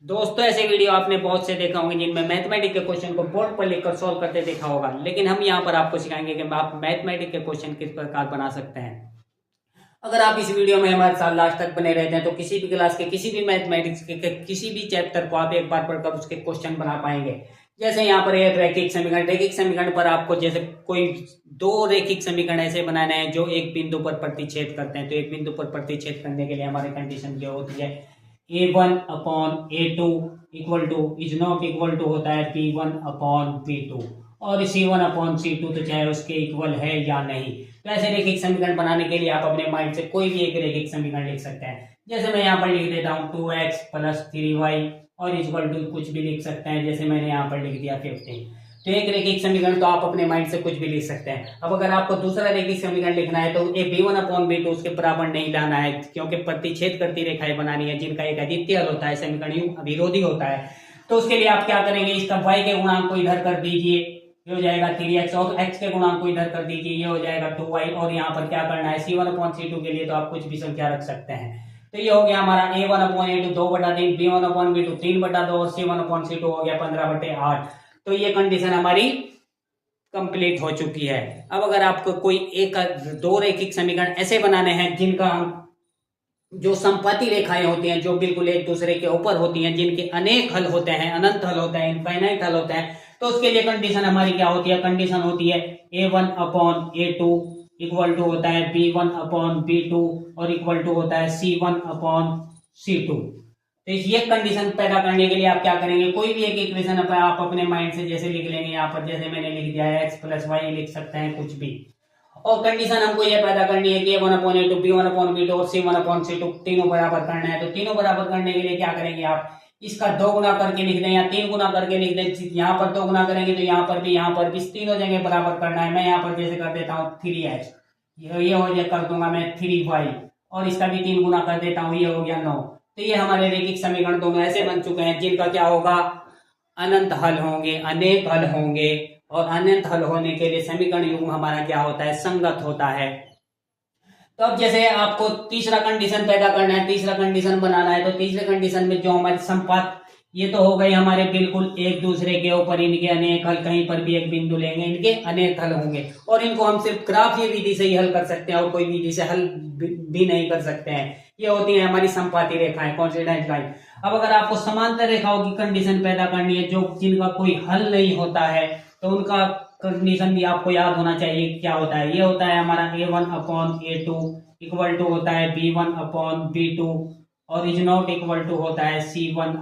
दोस्तों ऐसे वीडियो आपने बहुत से देखा होंगे जिनमें मैथमेटिक्स के क्वेश्चन को बोर्ड पर लिखकर सॉल्व करते देखा होगा, लेकिन हम यहाँ पर आपको सिखाएंगे कि आप मैथमेटिक्स के क्वेश्चन किस प्रकार बना सकते हैं। अगर आप इस वीडियो में हमारे साथ लास्ट तक बने रहते हैं तो किसी भी क्लास के किसी भी मैथमेटिक्स के किसी भी चैप्टर को आप एक बार पढ़कर उसके क्वेश्चन बना पाएंगे। जैसे यहाँ पर एक रैखिक समीकरण पर आपको जैसे कोई दो रैखिक समीकरण ऐसे बनाने हैं जो एक बिंदु पर प्रतिच्छेद करते हैं, तो एक बिंदु पर प्रतिच्छेद करने के लिए हमारी कंडीशन क्या होती है, a1/a2 equal to is not equal to होता है b1/b2 और c1/c2 तो चाहे उसके इक्वल है या नहीं। तो ऐसे रैखिक समीकरण बनाने के लिए आप अपने माइंड से कोई भी एक रैखिक समीकरण लिख सकते हैं। जैसे मैं यहाँ पर लिख देता हूँ 2x + 3y और इक्वल टू कुछ भी लिख सकते हैं, जैसे मैंने यहाँ पर लिख दिया 15। तो एक रैखिक समीकरण तो आप अपने माइंड से कुछ भी लिख सकते हैं। अब अगर आपको दूसरा रैखिक समीकरण लिखना है तो ये b1/b2 उसके बराबर नहीं लाना है, क्योंकि प्रतिच्छेद करती रेखाएं बनानी है जिनका एक अद्वितीय हल होता है, समीकरण अविरोधी होता है। तो उसके लिए आप क्या करेंगे, इसका y के गुणांक को इधर कर दीजिए, ये हो जाएगा 3x और x के गुणांक को इधर कर दीजिए, ये हो जाएगा 2y। और यहाँ पर क्या करना है, c1/c2 के लिए तो आप कुछ भी संख्या रख सकते हैं। तो ये हो गया हमारा a1/a2 2/3, b1/b2 3/2 और c1/c2 हो गया 15/8। तो ये कंडीशन हमारी कंप्लीट हो चुकी है। अब अगर आपको कोई एक दो रैखिक समीकरण ऐसे बनाने हैं जिनका जो संपाती रेखाएं होती हैं, जो बिल्कुल एक दूसरे के ऊपर होती हैं, जिनके अनेक हल होते हैं, अनंत हल होते हैं, इनफाइनाइट हल होते हैं, तो उसके लिए कंडीशन हमारी क्या होती है, कंडीशन होती है a1/a2 इक्वल टू होता है b1/b2 और इक्वल टू होता है c1/c2। तो ये कंडीशन पैदा करने के लिए आप क्या करेंगे, कोई भी एक इक्वेशन आप अपने माइंड से जैसे लिख लेंगे। यहाँ पर जैसे मैंने लिख दिया है x + y लिख सकते हैं कुछ भी, और कंडीशन हमको ये पैदा करनी है कि a1/a2 b1/b2 और c1/c2 तीनों बराबर करना है। तो तीनों बराबर करने के लिए क्या करेंगे, आप इसका 2 गुना करके लिख दें या 3 गुना करके लिख दें। यहाँ पर 2 गुना करेंगे तो यहाँ पर भी तीनों जगह बराबर करना है। मैं यहाँ पर जैसे कर देता हूँ 3x, ये हो जाए कर दूंगा मैं 3y और इसका भी 3 गुना कर देता हूँ, ये हो गया 9। तो ये हमारे रैखिक समीकरण दोनों ऐसे बन चुके हैं जिनका क्या होगा, अनंत हल होंगे, अनेक हल होंगे। और अनंत हल होने के लिए समीकरण युग्म हमारा क्या होता है, संगत होता है। तो अब जैसे आपको तीसरा कंडीशन पैदा करना है, तीसरा कंडीशन बनाना है, तो तीसरे कंडीशन में जो हमारे संपात, ये तो हो गए हमारे बिल्कुल एक दूसरे के ऊपर, इनके अनेक हल, कहीं पर भी एक बिंदु लेंगे इनके अनेक हल होंगे और इनको हम सिर्फ ग्राफीय विधि से ही हल कर सकते हैं और कोई विधि से हल भी नहीं कर सकते हैं। ये होती है हमारी संपाती रेखाएं, कॉन्सिडेंट लाइन। अब अगर आपको समांतर रेखाओं की कंडीशन पैदा करनी है जो जिनका कोई हल नहीं होता है, तो उनका कंडीशन भी आपको याद होना चाहिए क्या होता है। ये होता है हमारा a1/a2 इक्वल टू होता है b1/b2 और इज नॉट इक्वल टू होता है c1